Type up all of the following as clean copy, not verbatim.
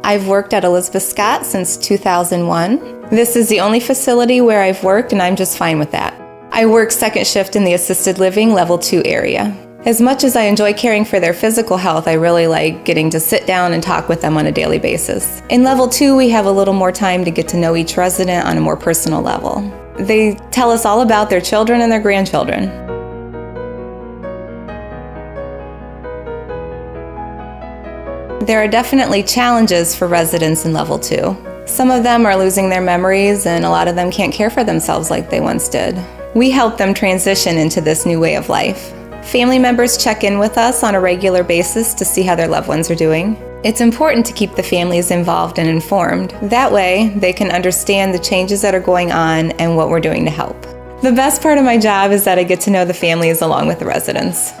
I've worked at Elizabeth Scott since 2001. This is the only facility where I've worked, and I'm just fine with that. I work second shift in the assisted living level 2 area. As much as I enjoy caring for their physical health, I really like getting to sit down and talk with them on a daily basis. In level 2, we have a little more time to get to know each resident on a more personal level. They tell us all about their children and their grandchildren. There are definitely challenges for residents in level 2. Some of them are losing their memories, and a lot of them can't care for themselves like they once did. We help them transition into this new way of life. Family members check in with us on a regular basis to see how their loved ones are doing. It's important to keep the families involved and informed. That way, they can understand the changes that are going on and what we're doing to help. The best part of my job is that I get to know the families along with the residents.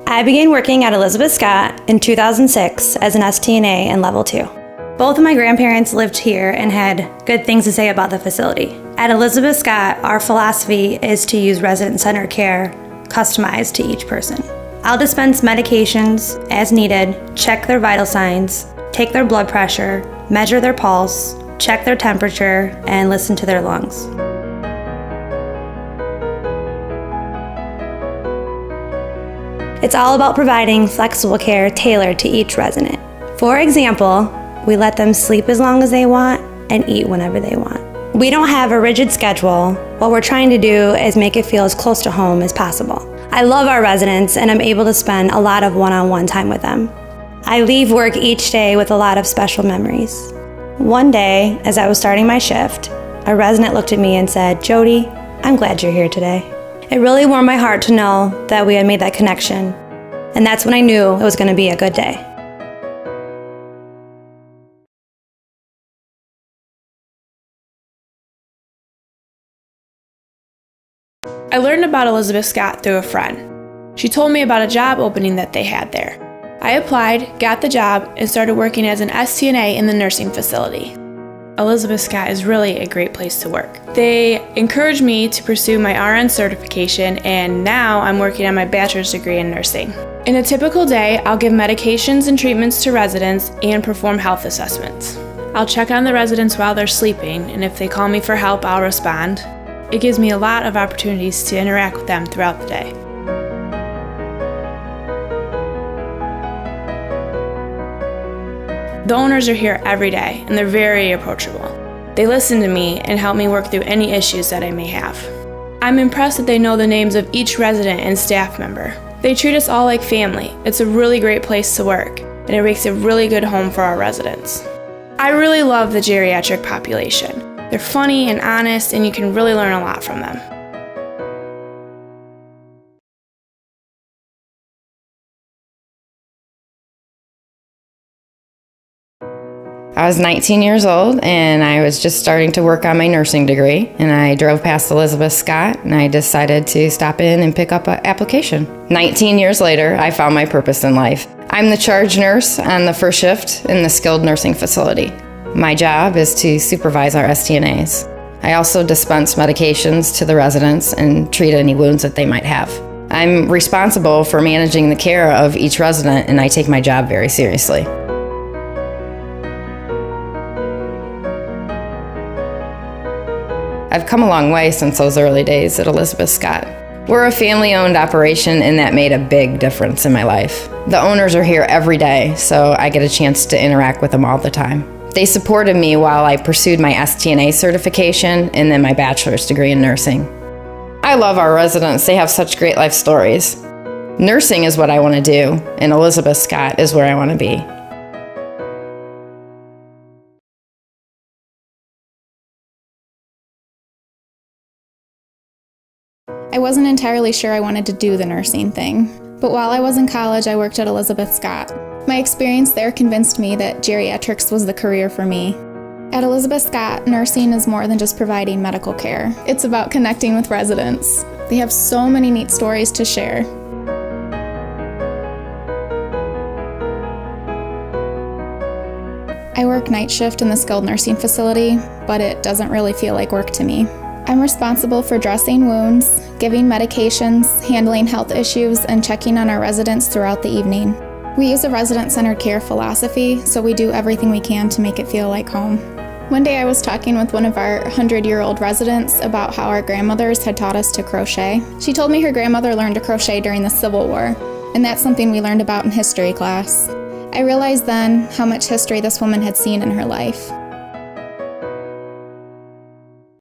I began working at Elizabeth Scott in 2006 as an STNA in level 2. Both of my grandparents lived here and had good things to say about the facility. At Elizabeth Scott, our philosophy is to use resident-centered care customized to each person. I'll dispense medications as needed, check their vital signs, take their blood pressure, measure their pulse, check their temperature, and listen to their lungs. It's all about providing flexible care tailored to each resident. For example, we let them sleep as long as they want and eat whenever they want. We don't have a rigid schedule. What we're trying to do is make it feel as close to home as possible. I love our residents, and I'm able to spend a lot of one-on-one time with them. I leave work each day with a lot of special memories. One day, as I was starting my shift, a resident looked at me and said, "Jody, I'm glad you're here today." It really warmed my heart to know that we had made that connection, and that's when I knew it was going to be a good day. I learned about Elizabeth Scott through a friend. She told me about a job opening that they had there. I applied, got the job, and started working as an STNA in the nursing facility. Elizabeth Scott is really a great place to work. They encouraged me to pursue my RN certification, and now I'm working on my bachelor's degree in nursing. In a typical day, I'll give medications and treatments to residents and perform health assessments. I'll check on the residents while they're sleeping, and if they call me for help, I'll respond. It gives me a lot of opportunities to interact with them throughout the day. The owners are here every day, and they're very approachable. They listen to me and help me work through any issues that I may have. I'm impressed that they know the names of each resident and staff member. They treat us all like family. It's a really great place to work, and it makes a really good home for our residents. I really love the geriatric population. They're funny and honest, and you can really learn a lot from them. I was 19 years old, and I was just starting to work on my nursing degree, and I drove past Elizabeth Scott, and I decided to stop in and pick up an application. 19 years later, I found my purpose in life. I'm the charge nurse on the first shift in the skilled nursing facility. My job is to supervise our STNAs. I also dispense medications to the residents and treat any wounds that they might have. I'm responsible for managing the care of each resident, and I take my job very seriously. I've come a long way since those early days at Elizabeth Scott. We're a family-owned operation, and that made a big difference in my life. The owners are here every day, so I get a chance to interact with them all the time. They supported me while I pursued my STNA certification and then my bachelor's degree in nursing. I love our residents. They have such great life stories. Nursing is what I want to do, and Elizabeth Scott is where I want to be. I wasn't entirely sure I wanted to do the nursing thing, but while I was in college, I worked at Elizabeth Scott. My experience there convinced me that geriatrics was the career for me. At Elizabeth Scott, nursing is more than just providing medical care. It's about connecting with residents. They have so many neat stories to share. I work night shift in the skilled nursing facility, but it doesn't really feel like work to me. I'm responsible for dressing wounds, giving medications, handling health issues, and checking on our residents throughout the evening. We use a resident-centered care philosophy, so we do everything we can to make it feel like home. One day I was talking with one of our 100-year-old residents about how our grandmothers had taught us to crochet. She told me her grandmother learned to crochet during the Civil War, and that's something we learned about in history class. I realized then how much history this woman had seen in her life.